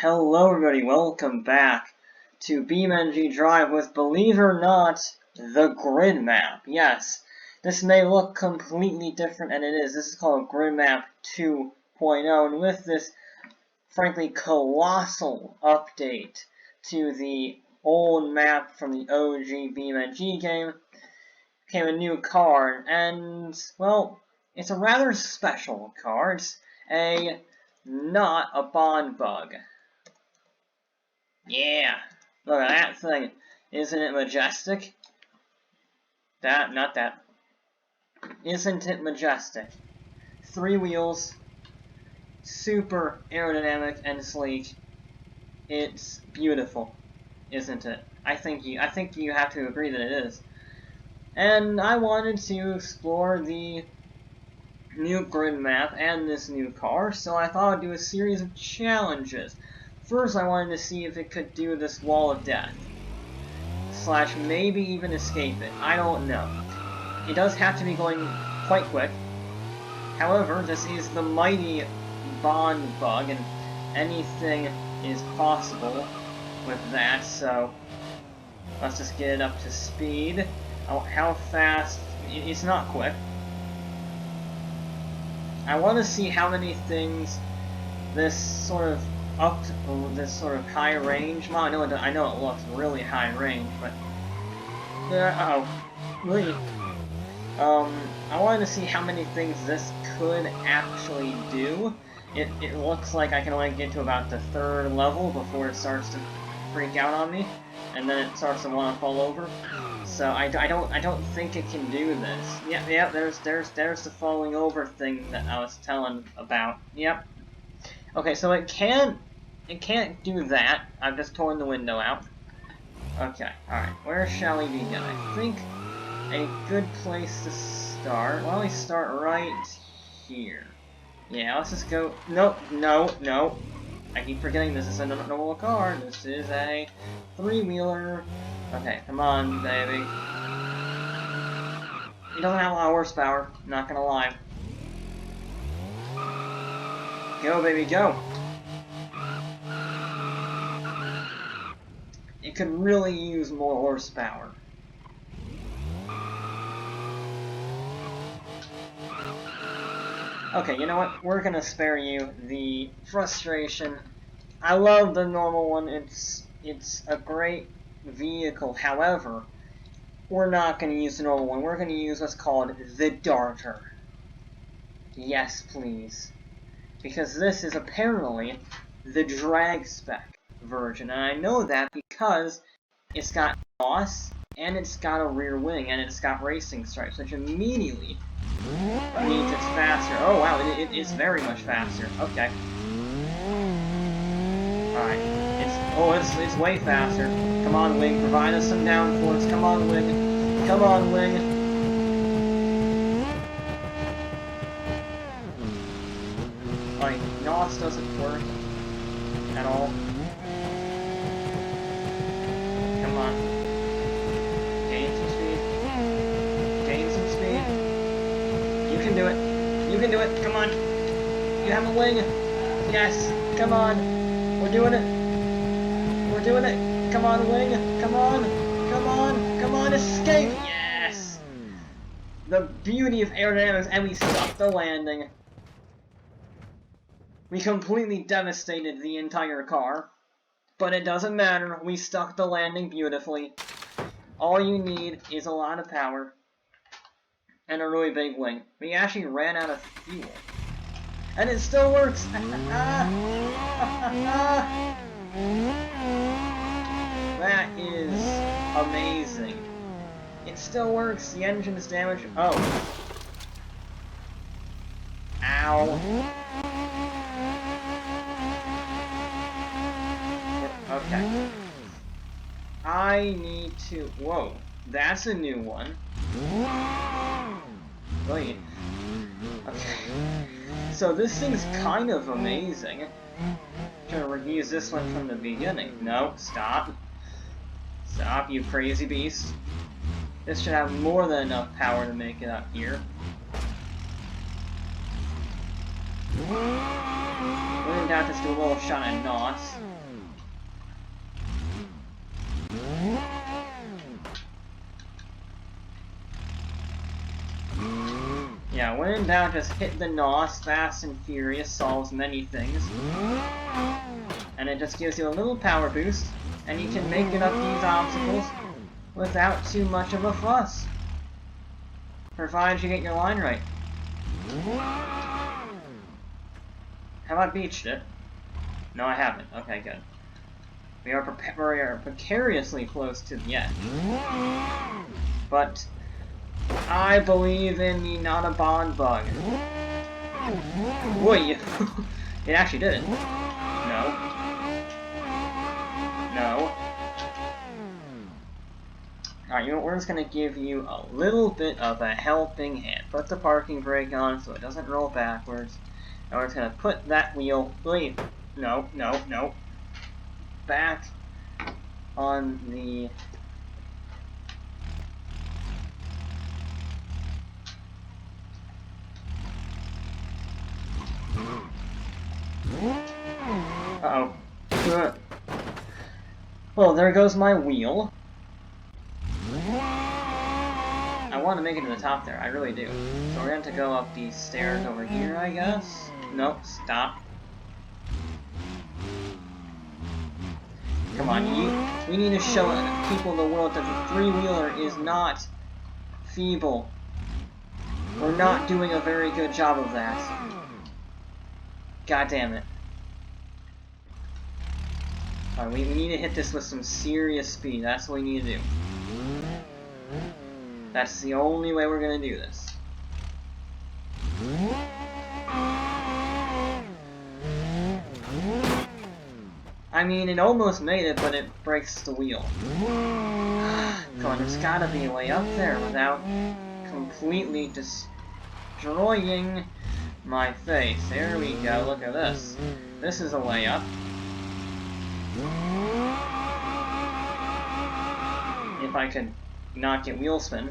Hello everybody, welcome back to Beamng.Drive with, believe it or not, the grid map. Yes, this may look completely different, and it is. This is called GRIDMAP 2.0, and with this, frankly, colossal update to the old map from the OG Beamng game, came a new card, and, well, it's a rather special card. It's not a bond bug. Yeah, look at that thing. Isn't it majestic? Not that. Isn't it majestic? 3 wheels, super aerodynamic and sleek. It's beautiful, isn't it? I think you have to agree that it is. And I wanted to explore the new grid map and this new car, so I thought I'd do a series of challenges. First, I wanted to see if it could do this wall of death. / maybe even escape it. I don't know. It does have to be going quite quick. However, this is the mighty bond bug, and anything is possible with that, so let's just get it up to speed. Oh, how fast? It's not quick. I want to see how many things this sort of high range. Well, I know it looks really high range, but really. I wanted to see how many things this could actually do. It looks like I can only get to about the 3rd level before it starts to freak out on me, and then it starts to want to fall over. So I don't think it can do this. Yep. There's the falling over thing that I was telling about. Yep. Okay, so it can't do that. I've just torn the window out. Okay, alright. Where shall we begin? I think a good place to start. Why don't we start right here? Yeah, let's just go. No. I keep forgetting this is a normal car. This is a 3-wheeler. Okay, come on, baby. It doesn't have a lot of horsepower, not gonna lie. Go, baby, go! It could really use more horsepower. Okay, you know what? We're gonna spare you the frustration. I love the normal one. It's a great vehicle. However, we're not gonna use the normal one. We're gonna use what's called the Darter. Yes, please. Because this is apparently the drag spec version, and I know that because it's got boss, and it's got a rear wing, and it's got racing stripes, which immediately means it's faster. Oh wow, it is very much faster. Okay. Alright. It's way faster. Come on, wing, provide us some downforce. Come on, wing. Come on, wing. Like, NOS doesn't work at all. Come on. Gain some speed. Gain some speed. You can do it. You can do it. Come on. You have a wing. Yes. Come on. We're doing it. We're doing it. Come on, wing. Come on. Come on. Come on. Escape. Yes. The beauty of aerodynamics, and we stuck the landing. We completely devastated the entire car, but it doesn't matter, we stuck the landing beautifully. All you need is a lot of power, and a really big wing. We actually ran out of fuel. And it still works! That is amazing. It still works, the engine is damaged. Oh. Ow. Okay. I need to... Whoa. That's a new one. Wait. Okay. So this thing's kind of amazing. I'm trying to reuse this one from the beginning. No, stop. Stop, you crazy beast. This should have more than enough power to make it up here. We're now just do a little shot at knots. Yeah, when in doubt, just hit the NOS. Fast and Furious solves many things. And it just gives you a little power boost, and you can make it up these obstacles without too much of a fuss. Provided you get your line right. Have I beached it? No, I haven't. Okay, good. We are precariously close to the edge. But I believe in the not a bond bug. Wait, it actually didn't. No. No. Alright, you know what, we're just gonna give you a little bit of a helping hand. Put the parking brake on so it doesn't roll backwards. And we're just gonna put that wheel, wait, no, back on the uh-oh. Well, there goes my wheel. I want to make it to the top there, I really do. So we're going to go up these stairs over here, I guess? Nope, stop. Come on, we need to show people in the world that the three-wheeler is not feeble. We're not doing a very good job of that. God damn it. Alright, we need to hit this with some serious speed. That's what we need to do. That's the only way we're gonna do this. I mean, it almost made it, but it breaks the wheel. Come on, there's gotta be a way up there without completely destroying my face. There we go, look at this. This is a way up. If I could not get wheel spin.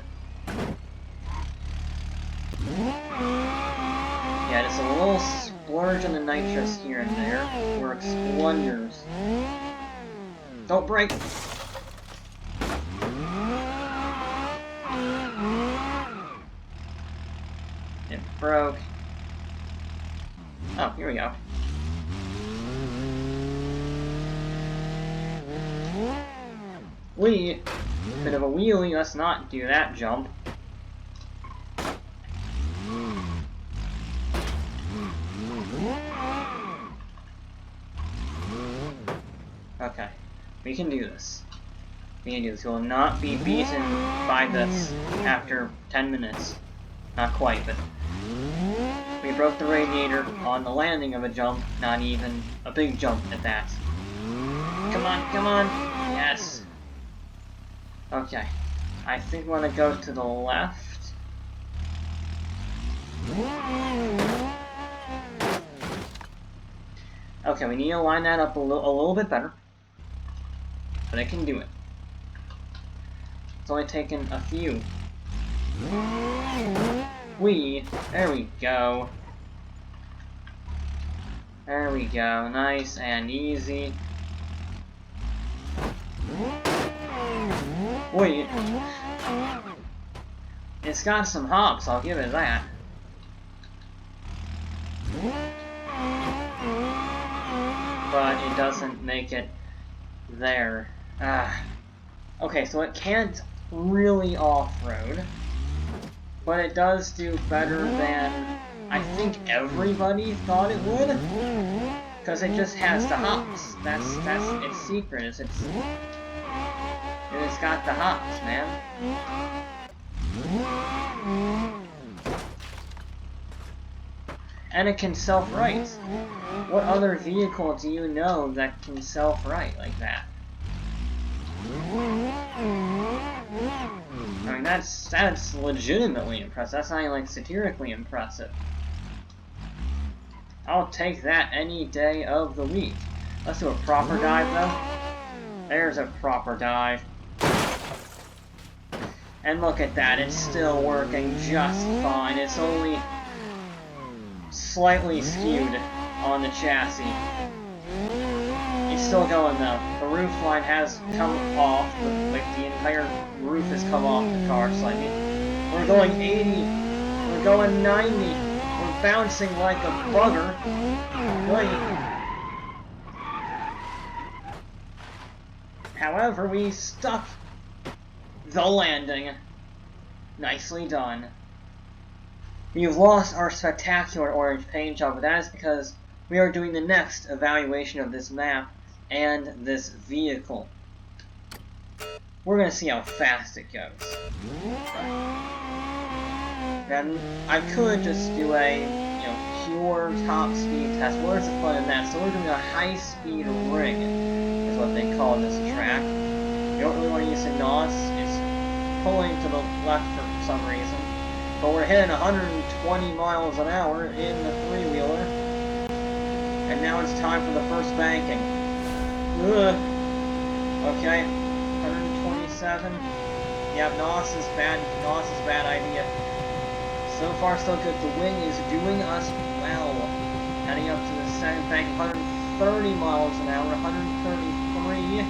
Yeah, just a little splurge on the nitrous here and there works wonders. Don't break! It broke. Oh, here we go. Bit of a wheelie, let's not do that jump. Okay, we can do this. We can do this. We will not be beaten by this after 10 minutes. Not quite, but we broke the radiator on the landing of a jump, not even a big jump at that. Come on, come on! Yes! Okay, I think we want to go to the left. Okay, we need to line that up a little bit better. But I can do it. It's only taken a few. There we go. There we go, nice and easy. Wait. It's got some hops, I'll give it that. But it doesn't make it there. Okay, so it can't really off-road. But it does do better than I think everybody thought it would. Because it just has the hops. That's its secret, is it's got the hops, man. And it can self-right. What other vehicle do you know that can self-right like that? I mean, that's legitimately impressive. That's not even, like, satirically impressive. I'll take that any day of the week. Let's do a proper dive, though. There's a proper dive. And look at that, it's still working just fine. It's only slightly skewed. on the chassis. It's still going though. The roof line has come off, like the entire roof has come off the car, so I mean, we're going 80, we're going 90, we're bouncing like a bugger. Wait. However, we stuck the landing. Nicely done. We've lost our spectacular orange paint job, but that is because we are doing the next evaluation of this map and this vehicle. We're gonna see how fast it goes. Then I could just do a, pure top speed test. Where's the fun in that? So we're doing a high speed ring, is what they call this track. You don't really want to use a NOS. It's pulling to the left for some reason. But we're hitting 120 miles an hour in the three-wheeler. And now it's time for the first banking. Ugh. Okay, 127. Yeah, NOS is bad. NOS is a bad idea. So far, so good. The wing is doing us well. Heading up to the second bank, 130 miles an hour, 133,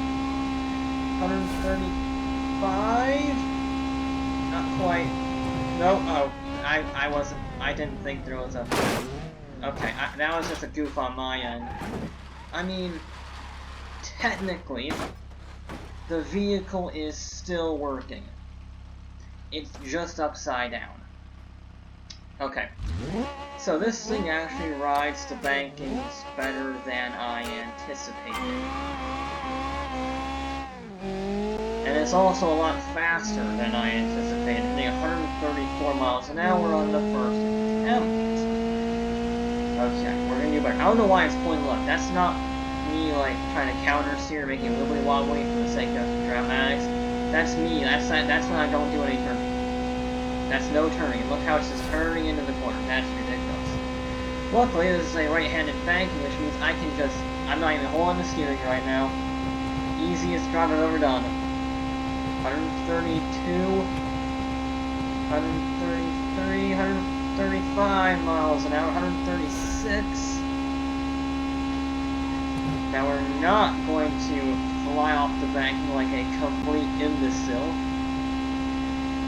135. Not quite. No. Oh, I didn't think there was a. Okay, that was just a goof on my end. I mean, technically, the vehicle is still working. It's just upside down. Okay, so this thing actually rides the bankings better than I anticipated. And it's also a lot faster than I anticipated, hitting 134 miles an hour on the first attempt. Okay, we're gonna do better. I don't know why it's pulling left. That's not me, like, trying to counter-steer, making it wibbly-wobbly for the sake of dramatics. That's me. That's when I don't do any turning. That's no turning. Look how it's just turning into the corner. That's ridiculous. Luckily, this is a right-handed banking, which means I can just... I'm not even holding the steering right now. Easiest drive I've ever done. 132... 133... 135 miles an hour. 136... Now we're not going to fly off the banking like a complete imbecile.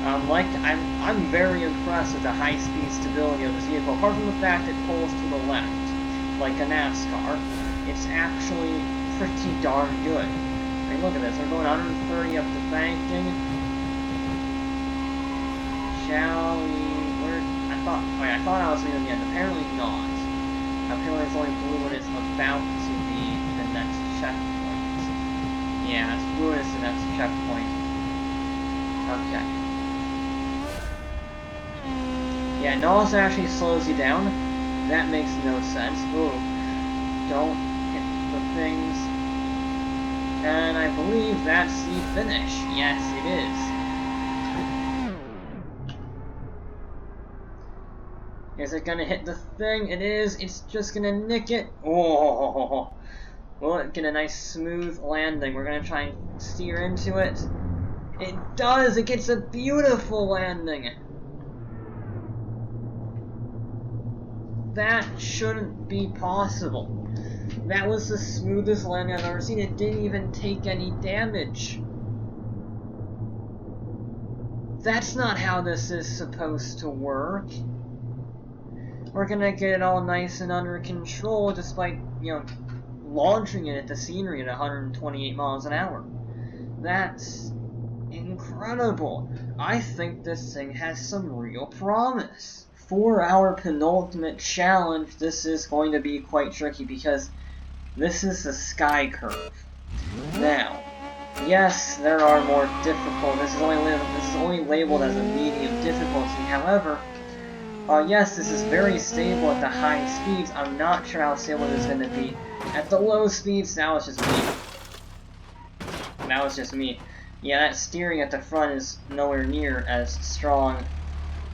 I'm very impressed with the high-speed stability of this vehicle. Apart from the fact it pulls to the left, like a NASCAR, it's actually pretty darn good. I mean, look at this. We're going 130 up the banking. Shall we? I thought I was leaving the end. Apparently not. Apparently it's only blue when it's about to be the next checkpoint. Yeah, it's blue when it's the next checkpoint. Okay. Yeah, NOS actually slows you down. That makes no sense. Ooh. Don't hit the things. And I believe that's the finish. Yes, it is. Is it gonna hit the thing? It is. It's just gonna nick it. Oh. Will it get a nice smooth landing? We're gonna try and steer into it. It does! It gets a beautiful landing! That shouldn't be possible. That was the smoothest landing I've ever seen. It didn't even take any damage. That's not how this is supposed to work. We're gonna get it all nice and under control despite, launching it at the scenery at 128 miles an hour. That's incredible. I think this thing has some real promise. For our penultimate challenge, this is going to be quite tricky because this is the sky curve. Now, yes, there are more difficult. This is only labeled as a medium difficulty. However, yes, this is very stable at the high speeds. I'm not sure how stable this is going to be at the low speeds. That was just me. Yeah, that steering at the front is nowhere near as strong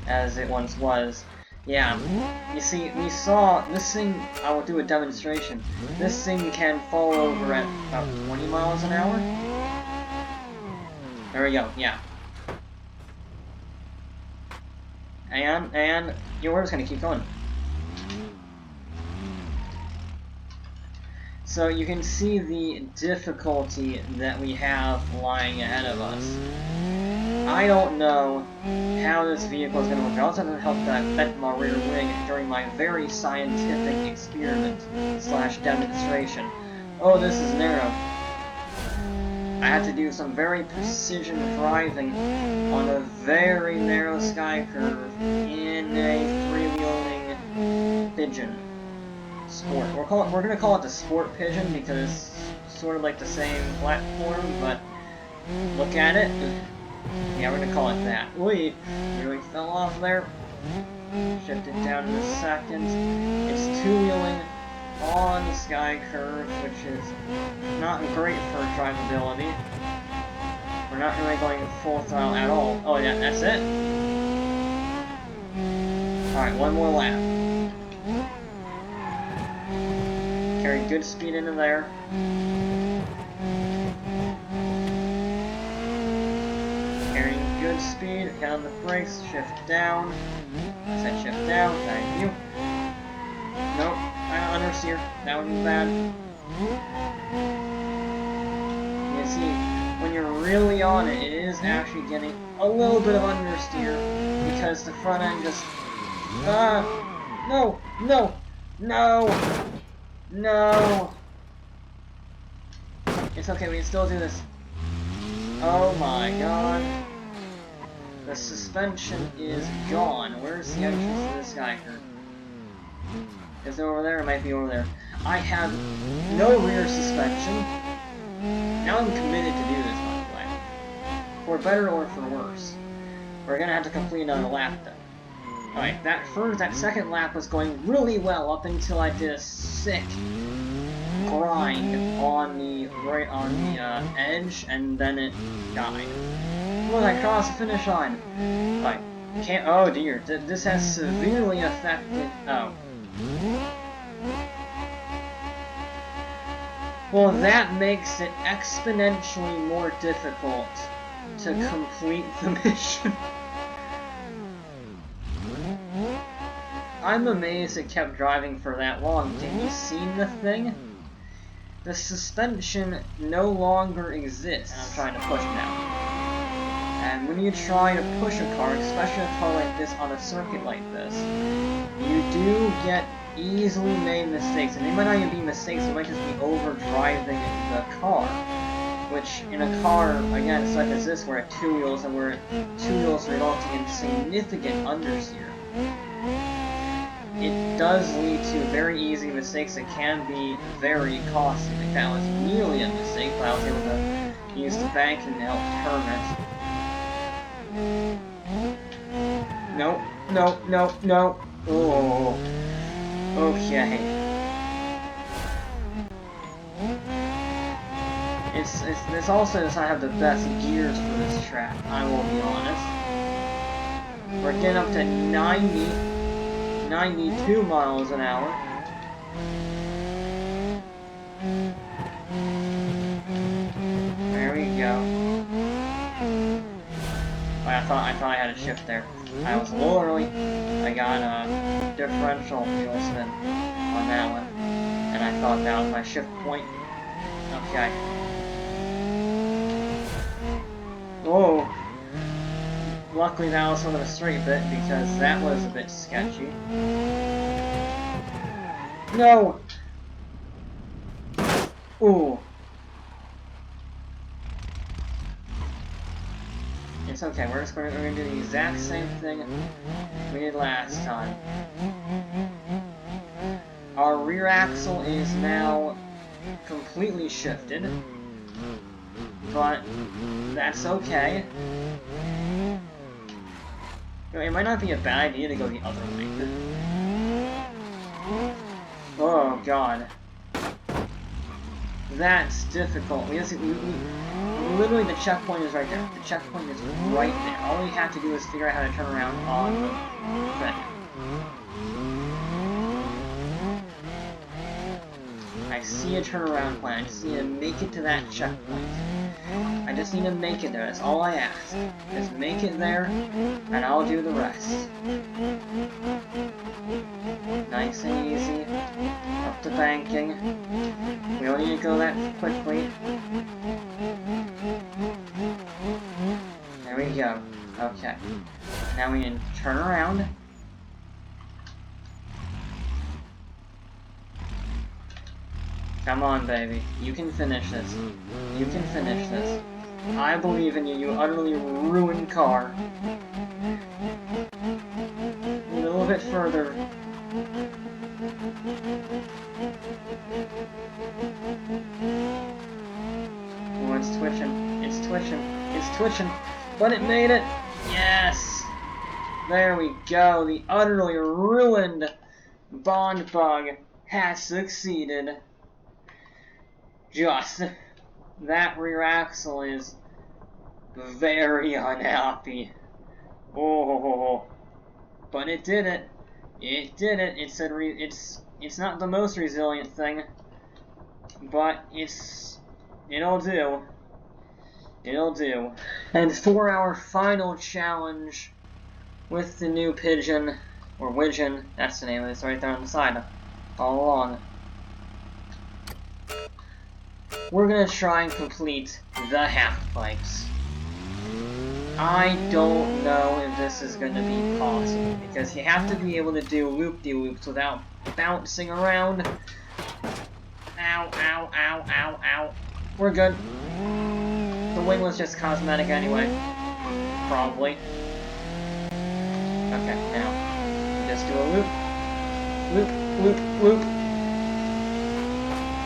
as it once was. Yeah, you see, we saw this thing. I will do a demonstration. This thing can fall over at about 20 miles an hour. There we go, yeah. And we're just gonna keep going. So you can see the difficulty that we have lying ahead of us. I don't know how this vehicle is going to work. I also have to help that I bent my rear wing during my very scientific experiment / demonstration. Oh, this is narrow. I had to do some very precision driving on a very narrow sky curve in a three-wheeling pigeon sport. We're going to call it the Sport Pigeon because it's sort of like the same platform, but look at it. Yeah, we're going to call it that. Wait, really fell off there. Shift it down in a second. It's two-wheeling on the sky curve, which is not great for drivability. We're not really going full throttle at all. Oh yeah, that's it. Alright, one more lap. Carry good speed into there. Carrying good speed, hit on the brakes, shift down. I said shift down, thank you. Nope. Understeer. That would be bad. You see, when you're really on it, it is actually getting a little bit of understeer because the front end just... No! No! No! No! It's okay, we can still do this. Oh my god. The suspension is gone. Where's the entrance to this sky curve? Is it over there? It might be over there. I have no rear suspension. Now I'm committed to do this, by the way. For better or for worse. We're gonna have to complete another lap, though. Alright, that second lap was going really well up until I did a sick grind on the edge, and then it died. Look, I crossed the finish line. Alright, can't. Oh dear, this has severely affected. Oh. Well, that makes it exponentially more difficult to complete the mission. I'm amazed it kept driving for that long. Did you see the thing? The suspension no longer exists. I'm trying to push now. And when you try to push a car, especially a car like this on a circuit like this, you do get easily made mistakes, and they might not even be mistakes, they might just be over-driving the car. Which, in a car, again, such as this, where at two wheels, and where two wheels are resulting in significant understeer, it does lead to very easy mistakes that can be very costly. Like that was nearly a mistake, but I was able to use the banking to help turn it. No, no, no, no. Oh. Okay. This also does not have the best gears for this track, I will be honest. We're getting up to 92 miles an hour. There we go. Oh, I thought I had a shift there. I was a little early. I got a differential fuel spin on that one, and I thought that was my shift point. Okay. Whoa. Luckily that was sort of a straight bit because that was a bit sketchy. No! Ooh. It's okay, we're going to do the exact same thing we did last time. Our rear axle is now completely shifted, but that's okay. It might not be a bad idea to go the other way. Oh god. That's difficult. Literally the checkpoint is right there. The checkpoint is right there. All we have to do is figure out how to turn around on the thing. I see a turnaround plan. I just need to make it to that checkpoint. I just need to make it there. That's all I ask. Just make it there, and I'll do the rest. Nice and easy. Up to banking. We don't need to go that quickly. There we go. Okay. Now we can turn around. Come on, baby. You can finish this. You can finish this. I believe in you, you utterly ruined car. A little bit further. Oh, it's twitching. It's twitching. It's twitching. But it made it! Yes! There we go. The utterly ruined Bond Bug has succeeded. Just that rear axle is very unhappy. Oh, but it did it. It did it. It's not the most resilient thing, but it'll do. It'll do. And for our final challenge with the new pigeon or widgeon, that's the name of this right there on the side. All along. We're gonna try and complete the half pipes. I don't know if this is gonna be possible, because you have to be able to do loop-de-loops without bouncing around. Ow, ow, ow, ow, ow. We're good. The wing was just cosmetic anyway. Probably. Okay, now, just do a loop. Loop, loop, loop.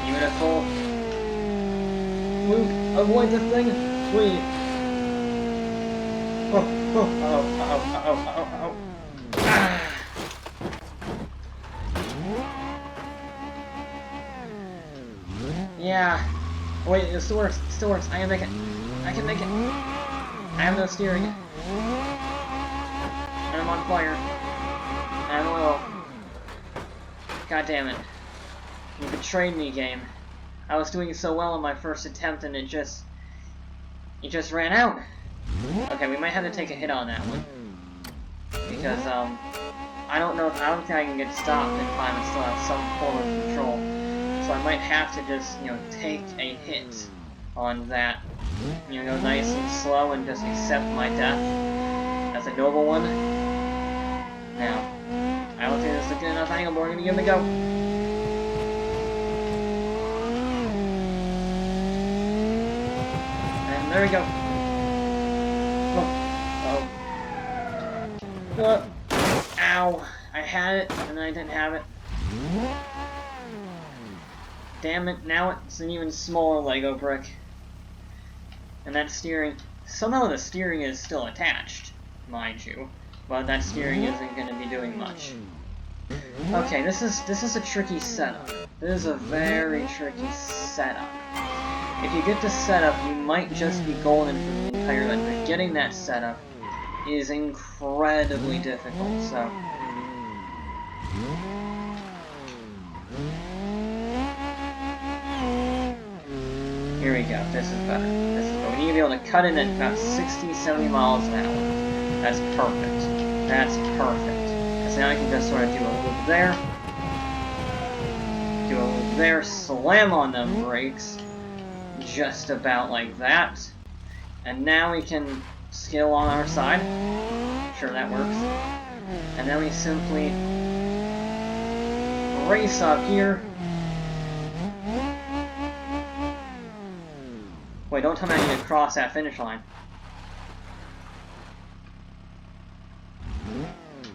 Beautiful. Loop, avoid the thing, please. Oh, oh, oh, oh, oh, oh, oh. Ah. Yeah. Wait, it still works. It still works. I can make it. I can make it. I have no steering. And I'm on fire. And I'm low. God damn it. You betrayed me, game. I was doing so well on my first attempt, and it just ran out. Okay, we might have to take a hit on that one, because I don't think I can get stopped in time and still have some form of control. So I might have to just, take a hit on that. Go nice and slow and just accept my death as a noble one. Now, I don't think this is a good enough angle, but we're gonna give it a go. There we go. Oh. Ow. I had it, and then I didn't have it. Damn it, now it's an even smaller Lego brick. And that steering... Somehow the steering is still attached, mind you. But that steering isn't going to be doing much. Okay, this is a tricky setup. This is a very tricky setup. If you get the setup, you might just be golden for the entire event, but getting that setup is incredibly difficult, so... Here we go, this is better. This is better. We need to be able to cut in at about 60-70 miles an hour. That's perfect. That's perfect. Because now I can just sort of do a loop there. Do a loop there, slam on them brakes. Just about like that. And now we can scale on our side. Sure, that works. And then we simply race up here. Wait, don't tell me I need to cross that finish line.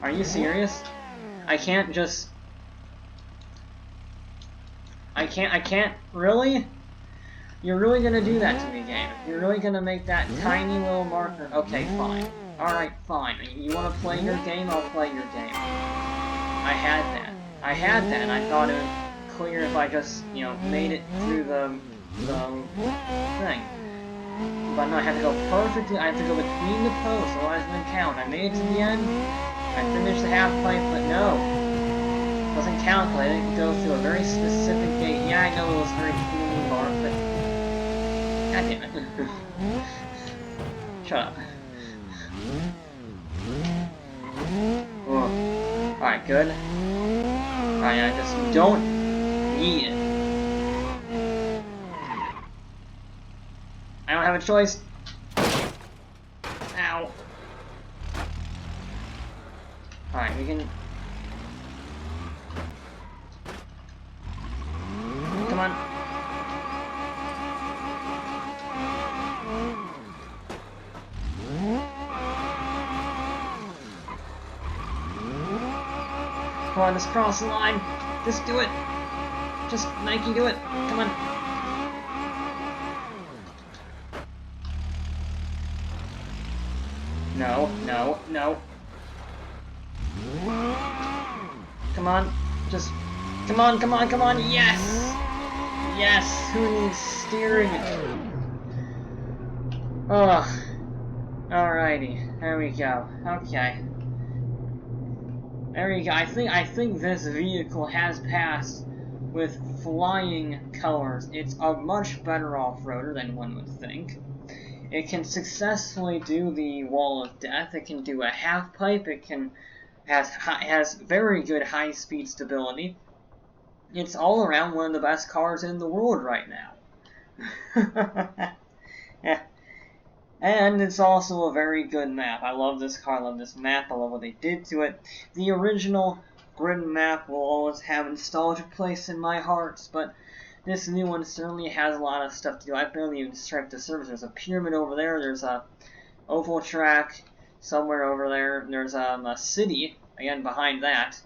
Are you serious? I can't just... I can't... Really? You're really gonna do that to me, game? You're really gonna make that tiny little marker? Okay, fine. Alright, fine. You wanna play your game? I'll play your game. I had that. I had that, and I thought it would clear if I just, made it through the thing. But no, I have to go perfectly, I have to go between the posts, otherwise it wouldn't count. I made it to the end, I finished the half pipe, but no. doesn't calculate it. It goes through a very specific gate. Yeah, I know it was very cleanly marked, but god damn it. Shut up. Alright, good. Alright, I just don't need it. I don't have a choice. Ow. Alright, we can... Come on. Come on, just cross the line. Just do it. Just, Nike, do it. Come on. No, no, no. Come on. Just, come on, come on, come on. Yes! Yes! Who needs steering? Ugh. Alrighty. There we go. Okay. There you go. I think this vehicle has passed with flying colors. It's a much better off-roader than one would think. It can successfully do the wall of death. It can do a half pipe. It can has very good high-speed stability. It's all around one of the best cars in the world right now. Yeah. And it's also a very good map. I love this car, I love this map, I love what they did to it. The original GRIDMAP will always have a nostalgic place in my heart, but this new one certainly has a lot of stuff to do. I barely even scratched the surface. There's a pyramid over there, there's a oval track somewhere over there, there's a city, again, behind that.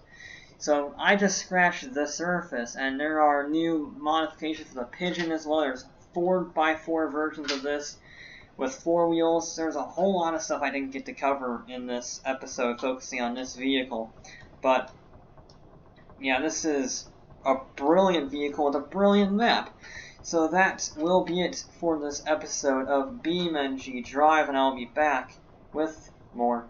So I just scratched the surface, and there are new modifications for the Pigeon as well. There's 4x4 versions of this with 4 wheels. There's a whole lot of stuff I didn't get to cover in this episode focusing on this vehicle. But, yeah, this is a brilliant vehicle with a brilliant map. So that will be it for this episode of Beamng.Drive, and I'll be back with more